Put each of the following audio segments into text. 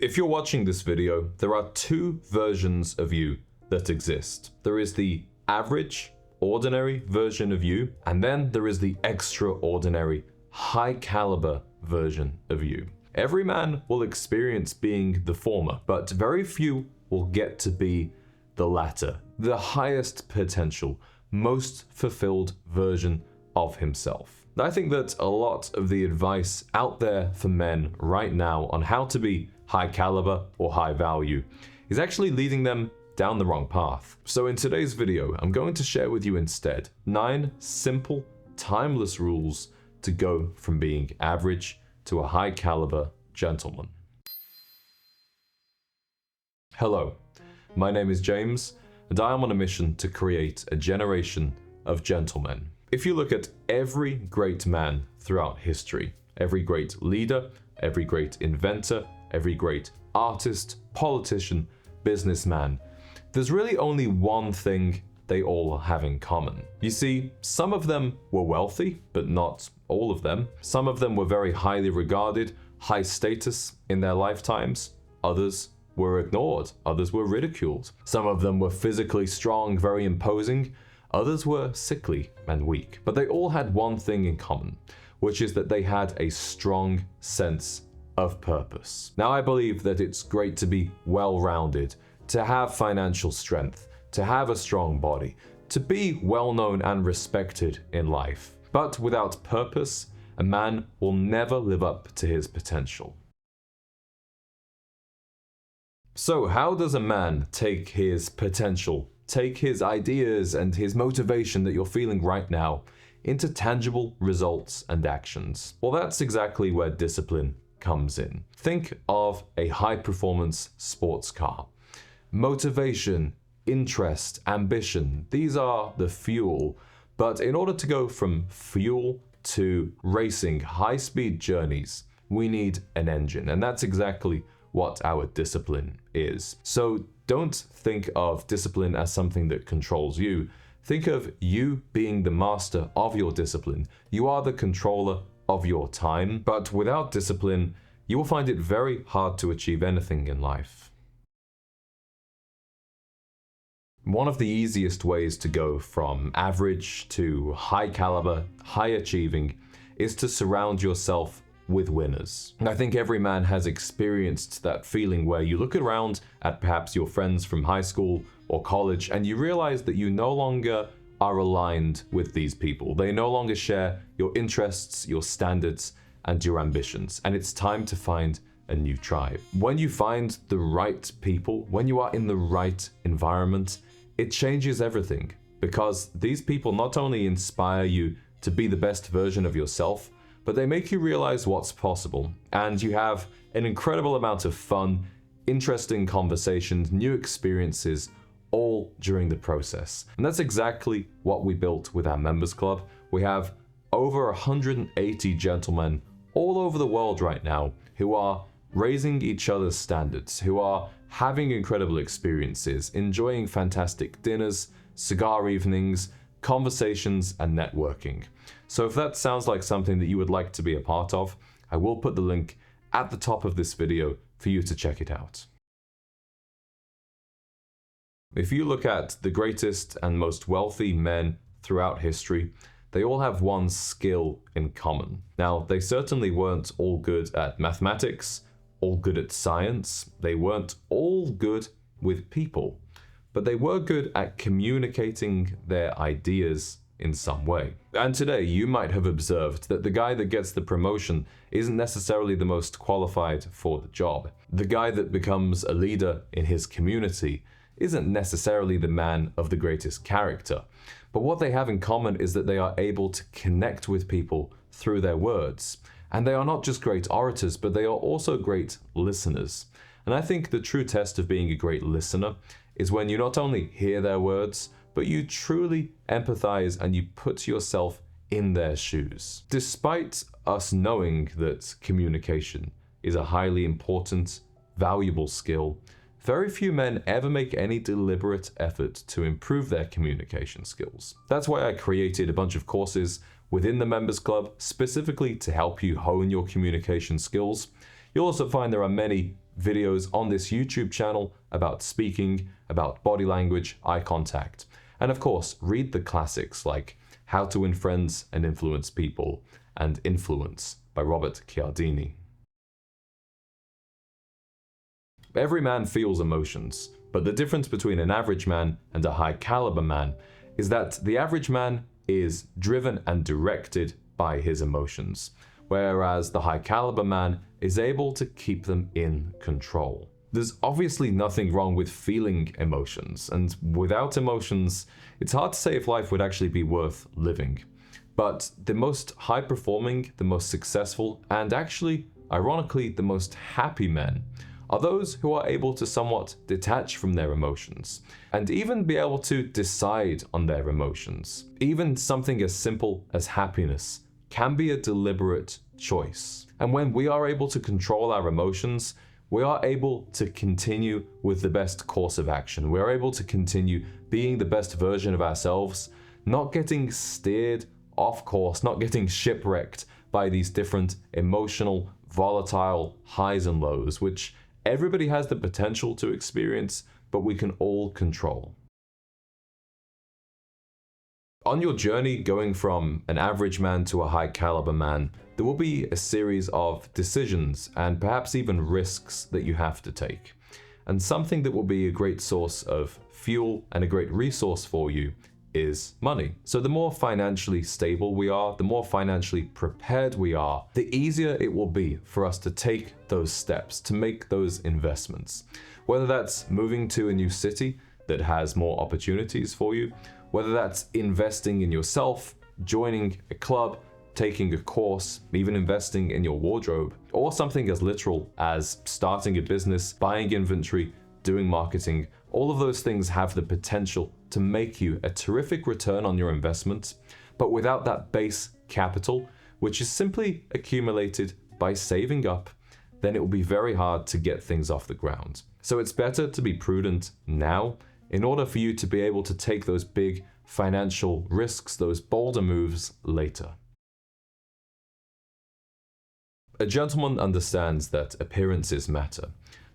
If you're watching this video, there are two versions of you that exist. There is the average, ordinary version of you, and then there is the extraordinary, high caliber version of you. Every man will experience being the former, but very few will get to be the latter, the highest potential, most fulfilled version of himself. I think that a lot of the advice out there for men right now on how to be high caliber or high value is actually leading them down the wrong path. So in today's video, I'm going to share with you instead 9 simple, timeless rules to go from being average to a high caliber gentleman. Hello, my name is James, and I am on a mission to create a generation of gentlemen. If you look at every great man throughout history, every great leader, every great inventor, every great artist, politician, businessman, there's really only one thing they all have in common. You see, some of them were wealthy, but not all of them. Some of them were very highly regarded, high status in their lifetimes. Others were ignored. Others were ridiculed. Some of them were physically strong, very imposing. Others were sickly and weak. But they all had one thing in common, which is that they had a strong sense of purpose. Now, I believe that it's great to be well-rounded, to have financial strength, to have a strong body, to be well-known and respected in life. But without purpose, a man will never live up to his potential. So how does a man take his potential, take his ideas and his motivation that you're feeling right now into tangible results and actions? Well, that's exactly where discipline comes in. Think of a high-performance sports car. Motivation, interest, ambition, these are the fuel. But in order to go from fuel to racing high-speed journeys, we need an engine. And that's exactly what our discipline is. So don't think of discipline as something that controls you. Think of you being the master of your discipline. You are the controller of your time, but without discipline, you will find it very hard to achieve anything in life. One of the easiest ways to go from average to high caliber, high achieving, is to surround yourself with winners. And I think every man has experienced that feeling where you look around at perhaps your friends from high school or college and you realize that you no longer are aligned with these people. They no longer share your interests, your standards, and your ambitions. And it's time to find a new tribe. When you find the right people, when you are in the right environment, it changes everything, because these people not only inspire you to be the best version of yourself, but they make you realize what's possible. And you have an incredible amount of fun, interesting conversations, new experiences, all during the process. And that's exactly what we built with our members club. We have over 180 gentlemen all over the world right now who are raising each other's standards, who are having incredible experiences, enjoying fantastic dinners, cigar evenings, conversations, and networking. So if that sounds like something that you would like to be a part of, I will put the link at the top of this video for you to check it out. If you look at the greatest and most wealthy men throughout history, they all have one skill in common. Now, they certainly weren't all good at mathematics, all good at science, they weren't all good with people, but they were good at communicating their ideas in some way. And today, you might have observed that the guy that gets the promotion isn't necessarily the most qualified for the job. The guy that becomes a leader in his community isn't necessarily the man of the greatest character. But what they have in common is that they are able to connect with people through their words. And they are not just great orators, but they are also great listeners. And I think the true test of being a great listener is when you not only hear their words, but you truly empathize and you put yourself in their shoes. Despite us knowing that communication is a highly important, valuable skill, very few men ever make any deliberate effort to improve their communication skills. That's why I created a bunch of courses within the Members Club specifically to help you hone your communication skills. You'll also find there are many videos on this YouTube channel about speaking, about body language, eye contact. And of course, read the classics like How to Win Friends and Influence People and Influence by Robert Cialdini. Every man feels emotions, but the difference between an average man and a high caliber man is that the average man is driven and directed by his emotions, whereas the high caliber man is able to keep them in control. There's obviously nothing wrong with feeling emotions, and without emotions, it's hard to say if life would actually be worth living. But the most high performing, the most successful, and actually, ironically, the most happy men are those who are able to somewhat detach from their emotions and even be able to decide on their emotions. Even something as simple as happiness can be a deliberate choice. And when we are able to control our emotions, we are able to continue with the best course of action. We are able to continue being the best version of ourselves, not getting steered off course, not getting shipwrecked by these different emotional, volatile highs and lows, which everybody has the potential to experience, but we can all control. On your journey going from an average man to a high caliber man, there will be a series of decisions and perhaps even risks that you have to take. And something that will be a great source of fuel and a great resource for you is money. So the more financially stable we are, the more financially prepared we are, the easier it will be for us to take those steps, to make those investments. Whether that's moving to a new city that has more opportunities for you, whether that's investing in yourself, joining a club, taking a course, even investing in your wardrobe, or something as literal as starting a business, buying inventory, doing marketing. All of those things have the potential to make you a terrific return on your investment, but without that base capital, which is simply accumulated by saving up, then it will be very hard to get things off the ground. So it's better to be prudent now in order for you to be able to take those big financial risks, those bolder moves later. A gentleman understands that appearances matter,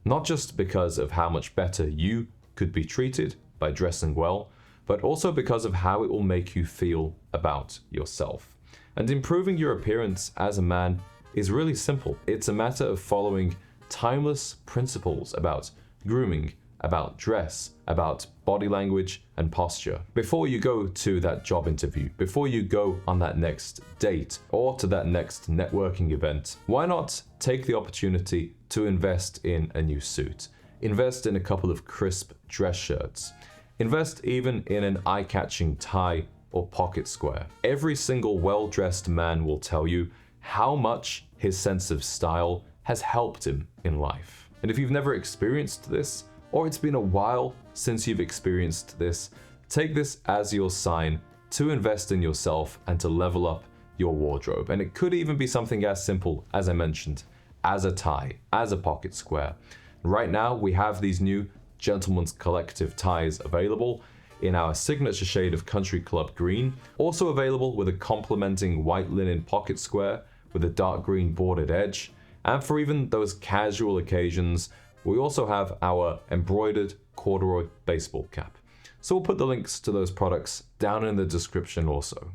not just because of how much better you could be treated by dressing well, but also because of how it will make you feel about yourself. And improving your appearance as a man is really simple. It's a matter of following timeless principles about grooming, about dress, about body language and posture. Before you go to that job interview, before you go on that next date or to that next networking event, why not take the opportunity to invest in a new suit? Invest in a couple of crisp dress shirts. Invest even in an eye-catching tie or pocket square. Every single well-dressed man will tell you how much his sense of style has helped him in life. And if you've never experienced this, or it's been a while since you've experienced this, take this as your sign to invest in yourself and to level up your wardrobe. And it could even be something as simple, as I mentioned, as a tie, as a pocket square. Right now, we have these new Gentleman's Collective ties available in our signature shade of Country Club Green, also available with a complementing white linen pocket square with a dark green bordered edge. And for even those casual occasions, we also have our embroidered corduroy baseball cap. So we'll put the links to those products down in the description also.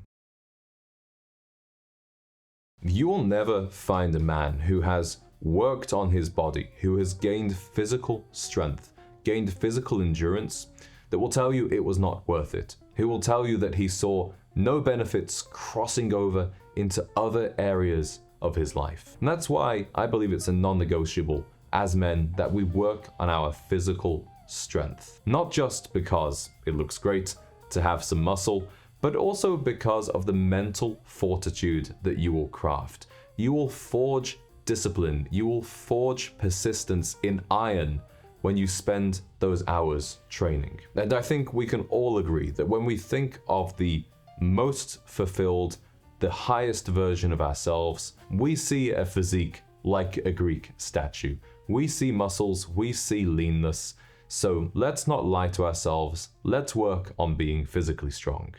You will never find a man who has worked on his body, who has gained physical strength, gained physical endurance, that will tell you it was not worth it. Who will tell you that he saw no benefits crossing over into other areas of his life. And that's why I believe it's a non-negotiable as men that we work on our physical strength. Not just because it looks great to have some muscle, but also because of the mental fortitude that you will craft. You will forge discipline, you will forge persistence in iron when you spend those hours training. And I think we can all agree that when we think of the most fulfilled, the highest version of ourselves, we see a physique like a Greek statue. We see muscles, we see leanness. So let's not lie to ourselves. Let's work on being physically strong.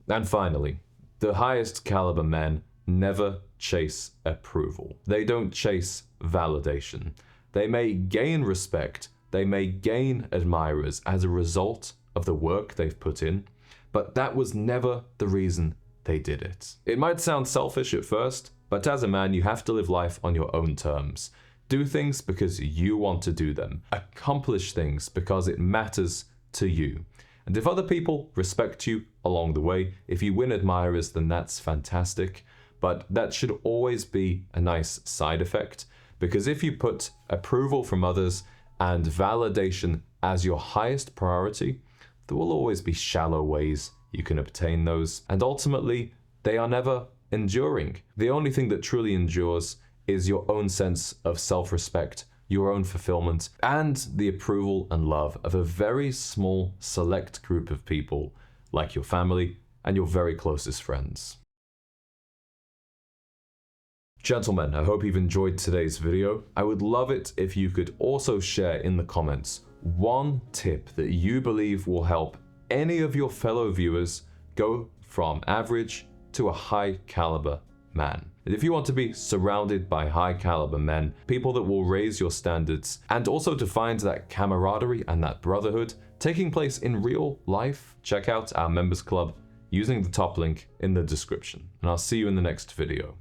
And finally, the highest caliber men never chase approval. They don't chase validation. They may gain respect, they may gain admirers as a result of the work they've put in, but that was never the reason they did it. It might sound selfish at first, but as a man, you have to live life on your own terms. Do things because you want to do them. Accomplish things because it matters to you. And if other people respect you along the way, if you win admirers, then that's fantastic. But that should always be a nice side effect, because if you put approval from others and validation as your highest priority, there will always be shallow ways you can obtain those, and ultimately, they are never enduring. The only thing that truly endures is your own sense of self-respect, your own fulfillment, and the approval and love of a very small, select group of people, like your family and your very closest friends. Gentlemen, I hope you've enjoyed today's video. I would love it if you could also share in the comments one tip that you believe will help any of your fellow viewers go from average to a high caliber man. And if you want to be surrounded by high caliber men, people that will raise your standards, and also to find that camaraderie and that brotherhood taking place in real life, check out our members club using the top link in the description. And I'll see you in the next video.